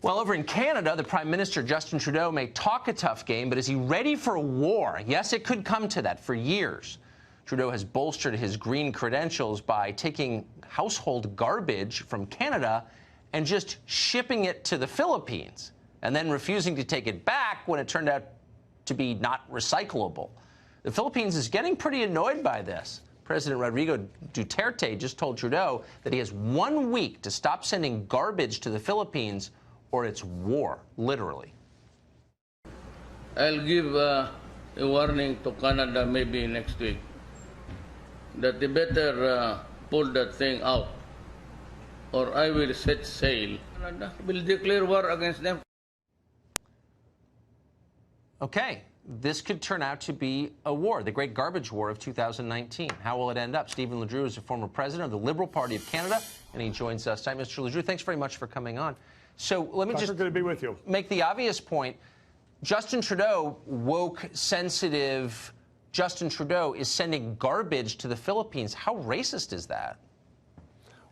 Well, over in Canada, the Prime Minister, Justin Trudeau, may talk a tough game, but is he ready for a war? Yes, it could come to that. For years, Trudeau has bolstered his green credentials by taking household garbage from Canada and just shipping it to the Philippines, and then refusing to take it back when it turned out to be not recyclable. The Philippines is getting pretty annoyed by this. President Rodrigo Duterte just told Trudeau that he has 1 week to stop sending garbage to the Philippines, or it's war, literally. I'll give a warning to Canada maybe next week that they better pull that thing out, or I will set sail. Canada will declare war against them. Okay, this could turn out to be a war, the Great Garbage War of 2019. How will it end up? Stephen Ledrew is a former president of the Liberal Party of Canada, and he joins us tonight. Mr. Ledrew, thanks very much for coming on. So let me just good to be with you. Make the obvious point. Justin Trudeau, woke, sensitive Justin Trudeau, is sending garbage to the Philippines. How racist is that?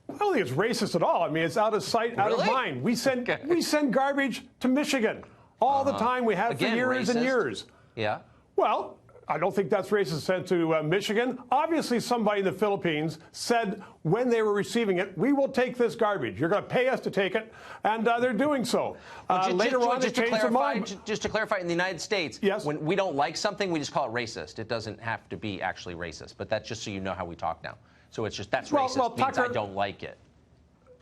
I don't think it's racist at all. I mean, it's out of sight, out of mind. We send garbage to Michigan all the time. We have for years and years. Yeah. Well, I don't think that's racist sent to Michigan. Obviously, somebody in the Philippines said when they were receiving it, we will take this garbage. You're going to pay us to take it, and they're doing so. Later on, they changed their mind. Just to clarify, in the United States, yes, when we don't like something, we just call it racist. It doesn't have to be actually racist, but that's just so you know how we talk now. So it's just that's racist, means Tucker, I don't like it.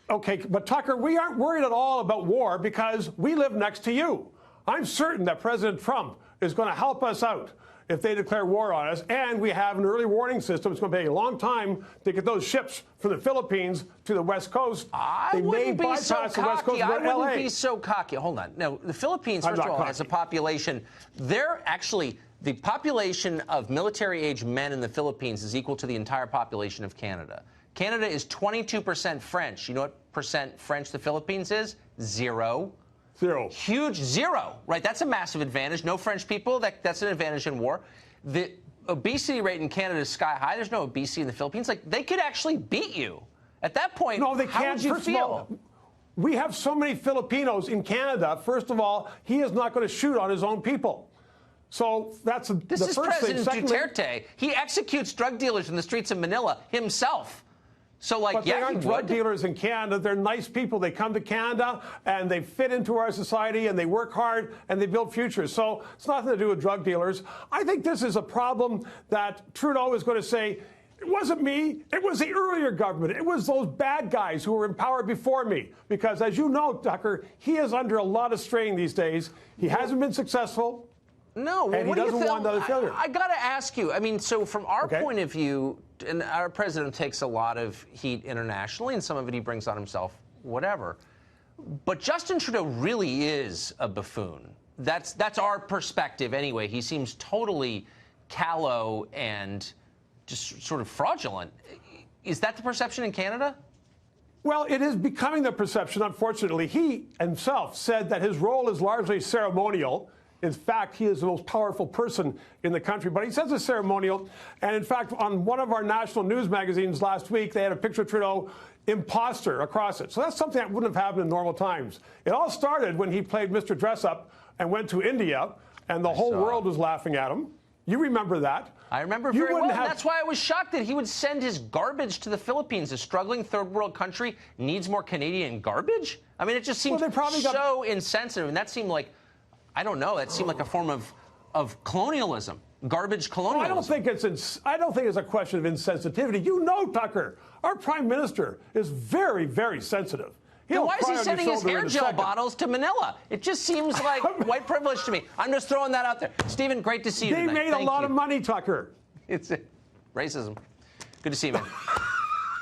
Okay, but Tucker, we aren't worried at all about war because we live next to you. I'm certain that President Trump is going to help us out if they declare war on us, and we have an early warning system. It's going to take a long time to get those ships from the Philippines to the West Coast. I wouldn't be so cocky. I wouldn't be so cocky. Hold on. No, the Philippines, first of all, has a population. They're actually, the population of military-age men in the Philippines is equal to the entire population of Canada. Canada is 22% French. You know what percent French the Philippines is? Zero. Zero. Huge zero, right? That's a massive advantage. No French people, that's an advantage in war. The obesity rate in Canada is sky high. There's no obesity in the Philippines. Like, they could actually beat you. At that point, no, they can't. How would you First feel? Of all, we have so many Filipinos in Canada. First of all, he is not going to shoot on his own people. So that's the first thing. This is President Duterte. He executes drug dealers in the streets of Manila himself. So, like, but they aren't drug dealers in Canada. They're nice people. They come to Canada, and they fit into our society, and they work hard, and they build futures. So it's nothing to do with drug dealers. I think this is a problem that Trudeau is going to say, it wasn't me. It was the earlier government. It was those bad guys who were in power before me. Because, as you know, Tucker, he is under a lot of strain these days. He hasn't been successful. No, well, and he doesn't want another failure. I got to ask you. I mean, so from our point of view, and our president takes a lot of heat internationally, and some of it he brings on himself, whatever. But Justin Trudeau really is a buffoon. That's our perspective anyway. He seems totally callow and just sort of fraudulent. Is that the perception in Canada? Well, it is becoming the perception, unfortunately. He himself said that his role is largely ceremonial. In fact, he is the most powerful person in the country. But he says it's ceremonial. And in fact, on one of our national news magazines last week, they had a picture of Trudeau, imposter, across it. So that's something that wouldn't have happened in normal times. It all started when he played Mr. Dress-Up and went to India, and the whole world was laughing at him. You remember that. I remember very well. That's why I was shocked that he would send his garbage to the Philippines. A struggling third world country needs more Canadian garbage? I mean, it just seemed so insensitive. And that seemed like, I don't know, that seemed like a form of colonialism, garbage colonialism. I don't think it's a question of insensitivity. You know, Tucker, our prime minister is very, very sensitive. Why is he sending his hair gel bottles to Manila? It just seems like white privilege to me. I'm just throwing that out there. Stephen, great to see you tonight. They made a lot of money, Tucker. It's racism. Good to see you, man.